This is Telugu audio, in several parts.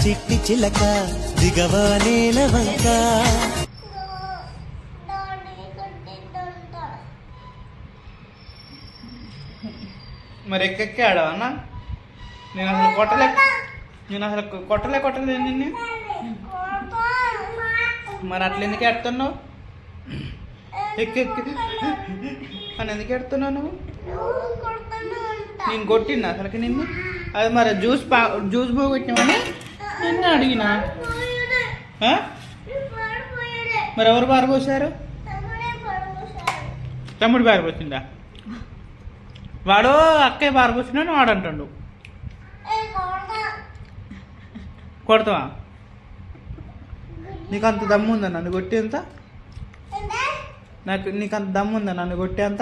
చిట్టి చిలక దిగవా నేల వంక. మరి ఎక్కెక్కి ఆడవన్నా? నేను అసలు కొట్టలేదు నిన్ను. మరి అట్లా ఎందుకు ఎడుతున్నావు? ఎక్కెక్కి అని ఎందుకు ఎడుతున్నావు నువ్వు? నేను కొట్టినా అసలుకి నిన్ను? అది మరి జ్యూస్ పోగొట్టినామని నిన్ను అడిగినా. మరి ఎవరు పారిపోసారు? తమ్ముడు పారిపోసిందా? వాడు అక్కయ్య పారిపోసినా వాడు అంటాడు. కొడతావా? నీకు అంత దమ్ము ఉందా నన్ను కొట్టేంత? నీకు అంత దమ్ము ఉందా నన్ను కొట్టేంత?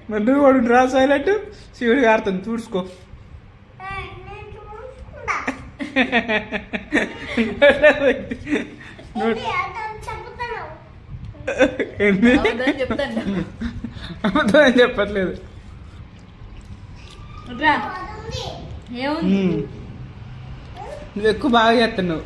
మరి నువ్వు వాడు డ్రా సైలెంట్ శివుడికి ఆడుతుంది చూసుకో. అబద్ధం చెప్పట్లేదు. నువ్వు ఎక్కువ బాగా చేస్తున్నావు.